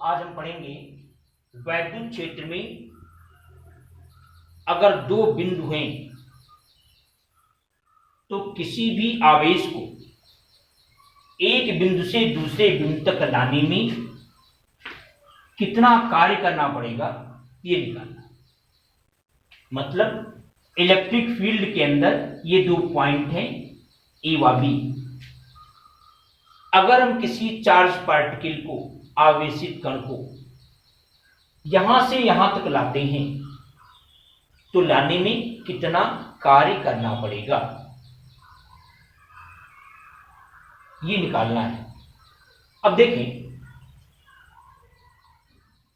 आज हम पढ़ेंगे वैद्युत क्षेत्र में अगर दो बिंदु हैं तो किसी भी आवेश को एक बिंदु से दूसरे बिंदु तक लाने में कितना कार्य करना पड़ेगा ये निकालना। मतलब इलेक्ट्रिक फील्ड के अंदर ये दो पॉइंट हैं ए व बी। अगर हम किसी चार्ज पार्टिकल को आवेशित कण को यहां से यहां तक लाते हैं तो लाने में कितना कार्य करना पड़ेगा ये निकालना है। अब देखें,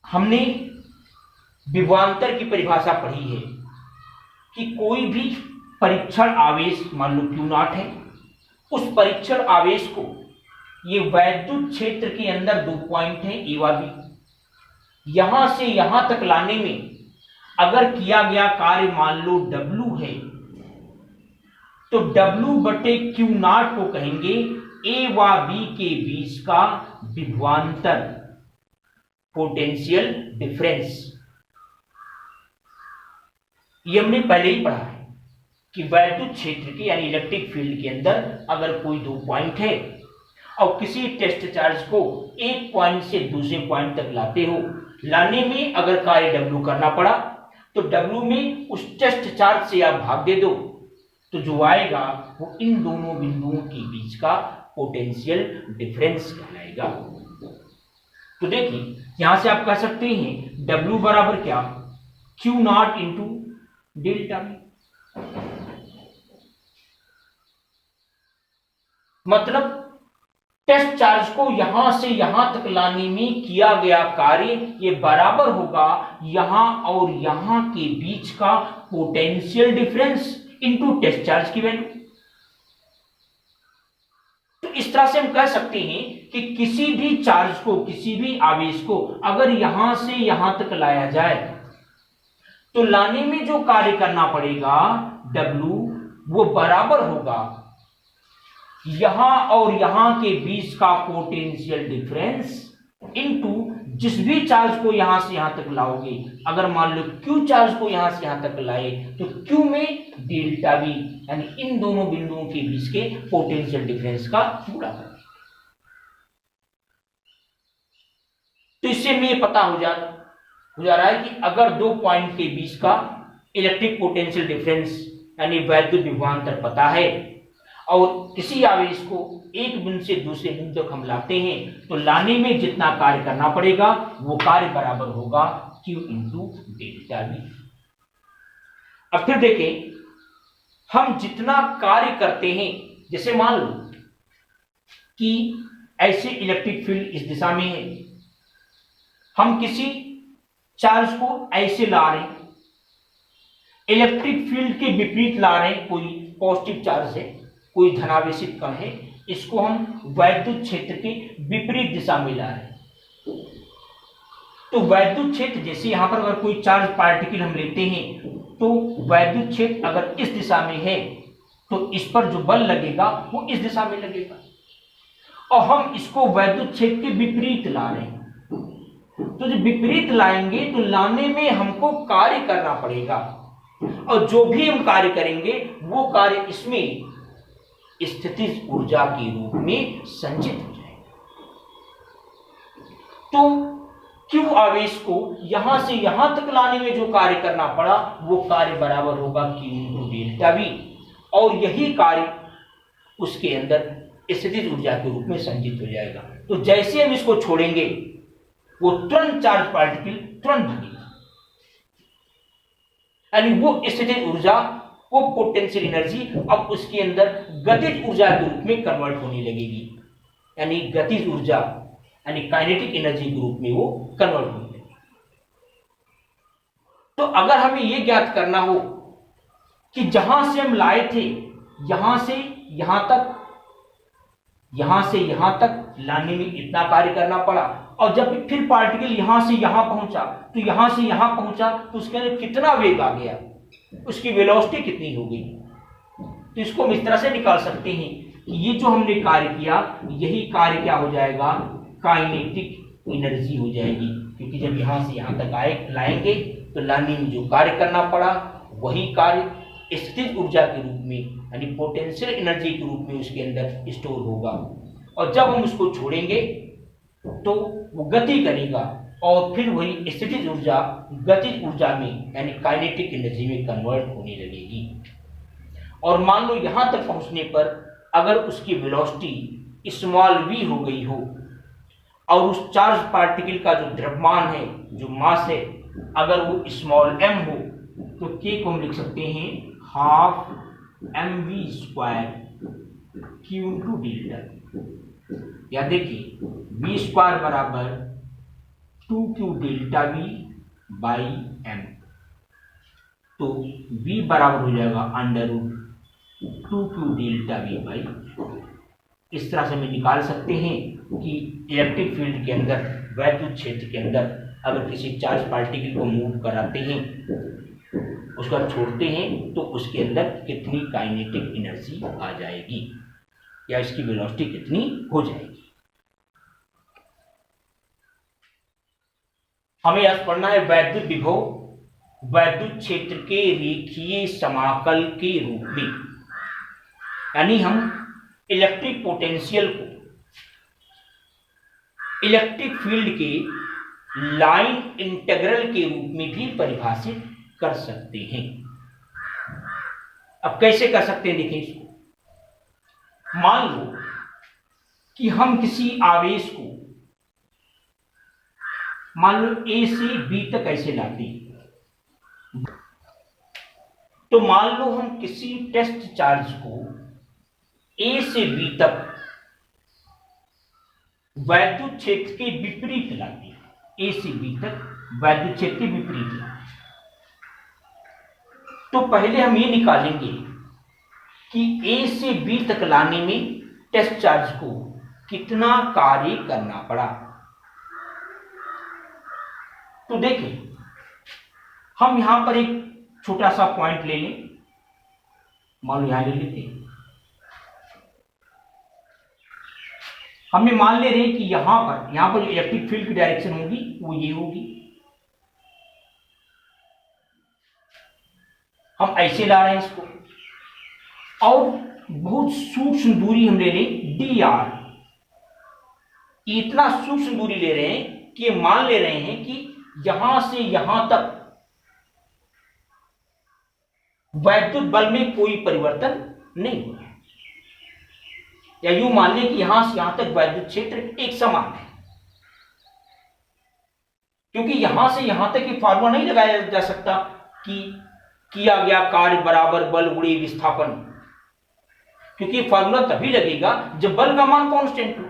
हमने विभवांतर की परिभाषा पढ़ी है कि कोई भी परीक्षण आवेश मान लो Q0 है, उस परीक्षण आवेश को ये वैद्युत क्षेत्र के अंदर दो पॉइंट हैं ए व बी, यहां से यहां तक लाने में अगर किया गया कार्य मान लो W है तो W बटे Q0 को कहेंगे ए व बी के बीच का विभवांतर, पोटेंशियल डिफरेंस। ये हमने पहले ही पढ़ा है कि वैद्युत क्षेत्र के यानी इलेक्ट्रिक फील्ड के अंदर अगर कोई दो पॉइंट है और किसी टेस्ट चार्ज को एक पॉइंट से दूसरे पॉइंट तक लाते हो, लाने में अगर कार्य W करना पड़ा तो W में उस टेस्ट चार्ज से आप भाग दे दो तो जो आएगा वो इन दोनों बिंदुओं के बीच का पोटेंशियल डिफरेंस कहलाएगा। तो देखिए, यहां से आप कह सकते हैं W बराबर क्या, Q0 इंटू डेल्टा V। मतलब टेस्ट चार्ज को यहां से यहां तक लाने में किया गया कार्य ये बराबर होगा यहां और यहां के बीच का potential difference into test charge की वैल्यू। तो इस तरह से हम कह सकते हैं कि किसी भी चार्ज को, किसी भी आवेश को अगर यहां से यहां तक लाया जाए तो लाने में जो कार्य करना पड़ेगा W वो बराबर होगा यहां और यहां के बीच का पोटेंशियल डिफरेंस इनटू जिस भी चार्ज को यहां से यहां तक लाओगे, अगर मान लो Q चार्ज को यहां से यहां तक लाए तो Q में डेल्टा V यानी इन दोनों बिंदुओं के बीच के पोटेंशियल डिफरेंस का गुणा करें। तो इससे हमें पता हो जा रहा है कि अगर दो पॉइंट के बीच का इलेक्ट्रिक पोटेंशियल डिफरेंस यानी वैद्युत विभवांतर पता है और किसी आवेश को एक बिंदु से दूसरे बिंदु तक हम लाते हैं तो लाने में जितना कार्य करना पड़ेगा वो कार्य बराबर होगा Q इंटू डेल्टा V। अब फिर देखें, हम जितना कार्य करते हैं, जैसे मान लो कि ऐसे इलेक्ट्रिक फील्ड इस दिशा में है, हम किसी चार्ज को ऐसे ला रहे हैं, इलेक्ट्रिक फील्ड के विपरीत ला रहे हैं, कोई पॉजिटिव चार्ज है, कोई धनावेशित कण है, इसको हम वैद्युत क्षेत्र के विपरीत दिशा में ला रहे हैं। तो वैद्युत क्षेत्र जैसे यहां पर अगर कोई चार्ज पार्टिकल हम लेते हैं तो वैद्युत क्षेत्र अगर इस दिशा में है तो इस पर जो बल लगेगा वो इस दिशा में लगेगा और हम इसको वैद्युत क्षेत्र के विपरीत ला रहे हैं। तो जब विपरीत लाएंगे तो लाने में हमको कार्य करना पड़ेगा और जो भी हम कार्य करेंगे वो कार्य इसमें स्थितिज ऊर्जा के रूप में संचित हो जाएगा। तो Q आवेश को यहां से यहां तक लाने में जो कार्य करना पड़ा वो कार्य बराबर होगा Q इंटू डेल्टा V और यही कार्य उसके अंदर स्थितिज ऊर्जा के रूप में संचित हो जाएगा। तो जैसे हम इसको छोड़ेंगे वो तुरंत चार्ज पार्टिकल तुरंत भागेगा, यानी वो स्थितिज ऊर्जा, वो पोटेंशियल एनर्जी अब उसके अंदर गतिज ऊर्जा के रूप में कन्वर्ट होने लगेगी, यानी गतिज ऊर्जा यानी काइनेटिक एनर्जी के रूप में वो कन्वर्ट होने लगेगी। तो अगर हमें ये ज्ञात करना हो कि जहां से हम लाए थे यहां से यहां तक, यहां से यहां तक लाने में इतना कार्य करना पड़ा और जब फिर पार्टिकल यहां से यहां पहुंचा तो यहां से यहां पहुंचा तो उसके अंदर कितना वेग आ गया, उसकी वेलोसिटी कितनी हो गई। तो इसको हम इस तरह से निकाल सकते हैं कि ये जो हमने कार्य किया यही कार्य क्या हो जाएगा, काइनेटिक एनर्जी हो जाएगी, क्योंकि जब यहाँ से यहाँ तक लाएंगे तो लाने में जो कार्य करना पड़ा वही कार्य स्थितिज ऊर्जा के रूप में यानी पोटेंशियल एनर्जी के रूप में उसके अंदर स्टोर होगा, और जब हम उसको छोड़ेंगे तो वो गति करेगा और फिर वही स्थितिज ऊर्जा गतिज ऊर्जा में यानी काइनेटिक एनर्जी में कन्वर्ट होने लगेगी। और मान लो यहां तक पहुंचने पर अगर उसकी वेलोसिटी स्मॉल v हो गई हो और उस चार्ज पार्टिकल का जो द्रव्यमान है, जो मास है, अगर वो स्मॉल m हो तो k को हम लिख सकते हैं half mv² q into delta, या देखिए v² बराबर 2q delta v by m, तो v बराबर हो जाएगा under root 2q delta v by. इस तरह से हम निकाल सकते हैं कि इलेक्ट्रिक फील्ड के अंदर, वैद्युत क्षेत्र के अंदर अगर किसी चार्ज पार्टिकल को मूव कराते हैं, उसका छोड़ते हैं, तो उसके अंदर कितनी काइनेटिक एनर्जी आ जाएगी या इसकी वेलोसिटी कितनी हो जाएगी। हमें आज पढ़ना है वैद्युत विभव वैद्युत क्षेत्र के रेखीय समाकल के रूप में, यानी हम इलेक्ट्रिक पोटेंशियल को इलेक्ट्रिक फील्ड के लाइन इंटीग्रल के रूप में भी परिभाषित कर सकते हैं। अब कैसे कर सकते हैं, देखिए इसको मान लो कि हम किसी आवेश को मान लो A से B तक ऐसे लाते हैं, तो मान लो हम किसी टेस्ट चार्ज को A से B तक वैद्युत क्षेत्र के विपरीत लाते हैं, A से B तक वैद्युत क्षेत्र के विपरीत लाते हैं, तो पहले हम ये निकालेंगे कि A से B तक लाने में टेस्ट चार्ज को कितना कार्य करना पड़ा। तो देखें, हम यहां पर एक छोटा सा पॉइंट ले लें, मान लो यहां ले लेते हैं, हमें मान ले रहे हैं कि यहां पर जो इलेक्ट्रिक फील्ड की डायरेक्शन होगी वो ये होगी, हम ऐसे ला रहे हैं इसको, और बहुत सूक्ष्म दूरी हम ले लें dr, इतना सूक्ष्म दूरी ले रहे हैं कि मान ले रहे हैं कि यहां से यहां तक वैद्युत बल में कोई परिवर्तन नहीं हुआ, या यूं मान लें कि यहां से यहां तक वैद्युत क्षेत्र एक समान है, क्योंकि यहां से यहां तक ये फार्मूला नहीं लगाया जा सकता कि किया गया कार्य बराबर बल गुणे विस्थापन, क्योंकि फार्मूला तभी लगेगा जब बल का मान कांस्टेंट हो,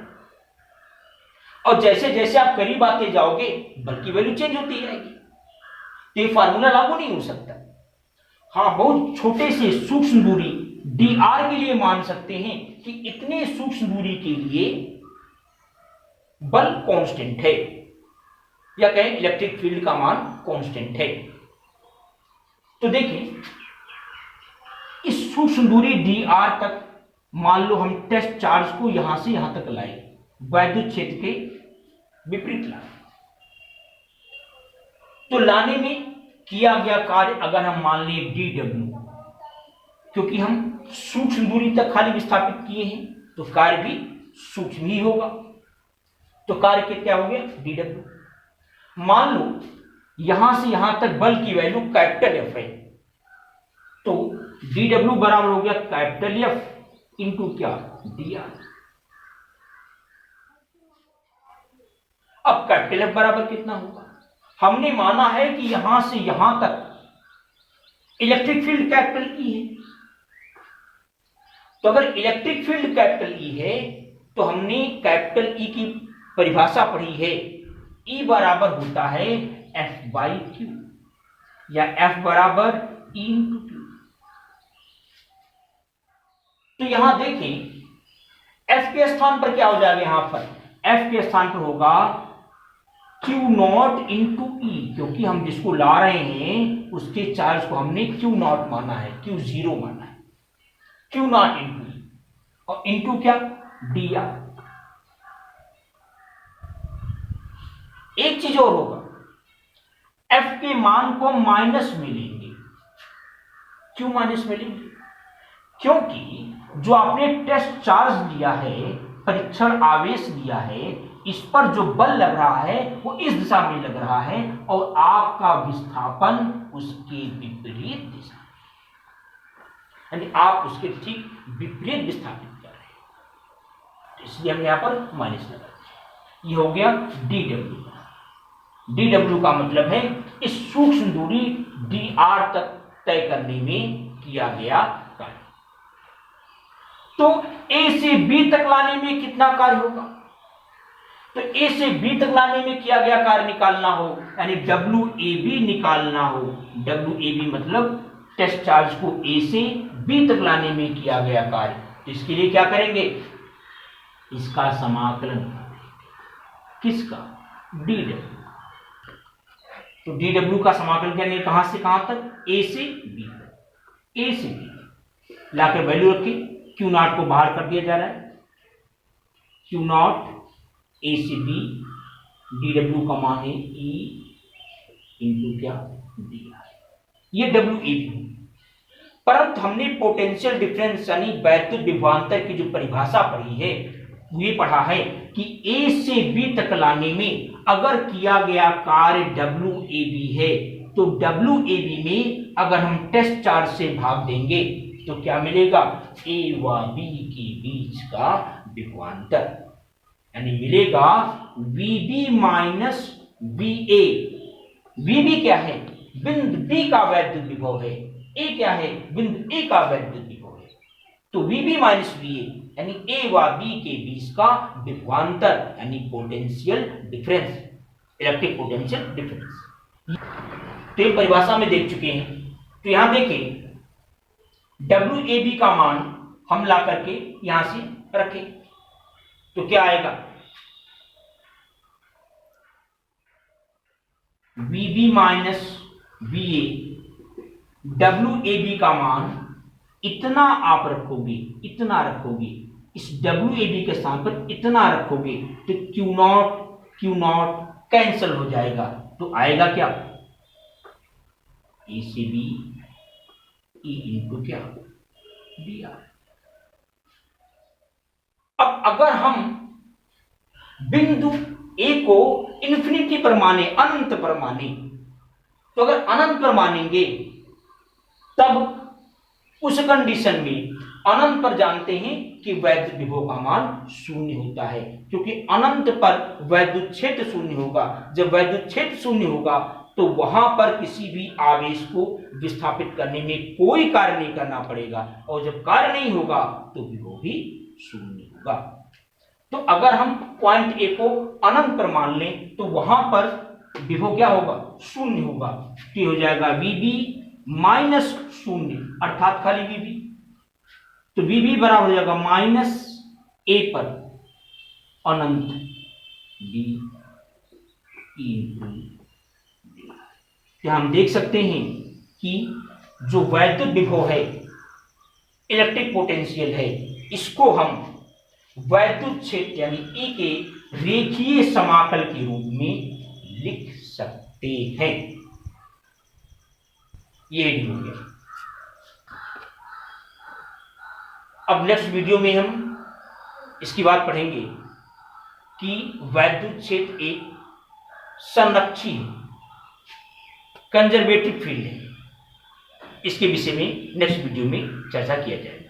और जैसे जैसे आप करीब आते जाओगे बल की वैल्यू चेंज होती जाएगी, तो ये फार्मूला लागू नहीं हो सकता। हाँ, बहुत छोटे से सूक्ष्म दूरी dr के लिए मान सकते हैं कि इतने सूक्ष्म दूरी के लिए बल कांस्टेंट है, या कहें इलेक्ट्रिक फील्ड का मान कांस्टेंट है। तो देखें, इस सूक्ष्म दूरी dr तक मान लो हम टेस्ट चार्ज को यहां से यहां तक लाए, वैद्युत क्षेत्र के विपरीत लाए, तो लाने में किया गया कार्य अगर हम मान लें dw, क्योंकि हम सूक्ष्म दूरी तक खाली विस्थापित किए हैं तो कार्य भी सूक्ष्म ही होगा, तो कार्य क्या हो गया dw। मान लो यहां से यहां तक बल की वैल्यू कैपिटल F है, तो dw बराबर हो गया कैपिटल F इंटू क्या dr। अब कैपिटल F बराबर कितना होगा, हमने माना है कि यहां से यहां तक इलेक्ट्रिक फील्ड कैपिटल E है, तो अगर इलेक्ट्रिक फील्ड कैपिटल E है तो हमने कैपिटल E की परिभाषा पढ़ी है, E बराबर होता है F बाई Q, या F बराबर E इंटू Q। तो यहां देखें, F के स्थान पर क्या हो जाएगा, यहां पर F के स्थान पर होगा Q नॉट इंटू E, क्योंकि हम जिसको ला रहे हैं उसके चार्ज को हमने Q नॉट माना है, Q जीरो माना है, Q नॉट इंटू E, और इंटू क्या dr। एक चीज और होगा, एफ के मान को माइनस में लेंगे। क्यों माइनस में लेंगे? क्योंकि जो आपने टेस्ट चार्ज लिया है, परीक्षण आवेश लिया है, इस पर जो बल लग रहा है वो इस दिशा में लग रहा है और आपका विस्थापन उसके विपरीत दिशा में, यानी आप उसके ठीक विपरीत विस्थापित कर रहे हैं, इसलिए हम यहां पर माइनस लगा दिया। ये हो गया dw। dw का मतलब है इस सूक्ष्म दूरी dr तक तय करने में किया गया कार्य। तो A से B तक लाने में कितना कार्य होगा? तो A से B तक लाने में किया गया कार्य निकालना हो, यानी WAB निकालना हो। WAB मतलब टेस्ट चार्ज को A से B तक लाने में किया गया कार्य। तो इसके लिए क्या करेंगे? इसका समाकलन। किसका? dw। तो dw का समाकलन करेंगे कहां से कहां तक? A से B तक। A से B लाकर वैल्यू रखी, Q नॉट को बाहर कर दिया जा रहा है, Q नॉट A से B, dw का मान है E इंटू क्या? dr। ये WAB। परंतु हमने पोटेंशियल डिफरेंस यानी वैद्युत विभवांतर की जो परिभाषा पढ़ी है, ये पढ़ा है कि A से B तक लाने में अगर किया गया कार्य WAB है, तो WAB में अगर हम टेस्ट चार्ज से भाग देंगे तो क्या मिलेगा? A व B के बीच का विभवांतर, यानी मिलेगा VB माइनस VA। VB क्या है? बिंदु B का वैद्युत विभव है। A क्या है? बिंदु A का वैद्युत विभव है। तो VB माइनस VA यानी A व B के बीच का विभवांतर, यानी potential difference, electric potential difference. तो ये परिभाषा में देख चुके हैं। तो यहां देखें, WAB का मान हम ला करके यहां से रखें तो क्या आएगा? VB माइनस VA, WAB का मान इतना आप रखोगे, इतना रखोगे, इस WAB के स्थान पर इतना रखोगे तो Q नॉट कैंसिल हो जाएगा। तो आएगा क्या? A से B E इंटू क्या? dr। अब अगर हम बिंदु A को इन्फिनिटी पर माने, अनंत पर माने, तो अगर अनंत पर मानेंगे तब उस कंडीशन में अनंत पर जानते हैं कि वैद्युत विभव का मान शून्य होता है, क्योंकि अनंत पर वैद्युत क्षेत्र शून्य होगा। जब वैद्युत क्षेत्र शून्य होगा तो वहां पर किसी भी आवेश को विस्थापित करने में कोई कार्य नहीं करना पड़ेगा, और जब कार्य नहीं होगा तो विभव भी शून्य होगा। तो अगर हम पॉइंट ए को अनंत पर मान लें तो वहां पर विभव क्या होगा? शून्य होगा। तो हो जाएगा VB माइनस शून्य, अर्थात खाली VB। तो VB बराबर हो जाएगा माइनस A पर अनंत B इंटू। हम देख सकते हैं कि जो वैद्युत विभव है, इलेक्ट्रिक पोटेंशियल है, इसको हम वैद्युत क्षेत्र यानी E के रेखीय समाकल के रूप में लिख सकते हैं। ये हो गया। अब नेक्स्ट वीडियो में हम इसकी बात पढ़ेंगे कि वैद्युत क्षेत्र एक संरक्षी कंजर्वेटिव फील्ड है। इसके विषय में नेक्स्ट वीडियो में चर्चा किया जाएगा।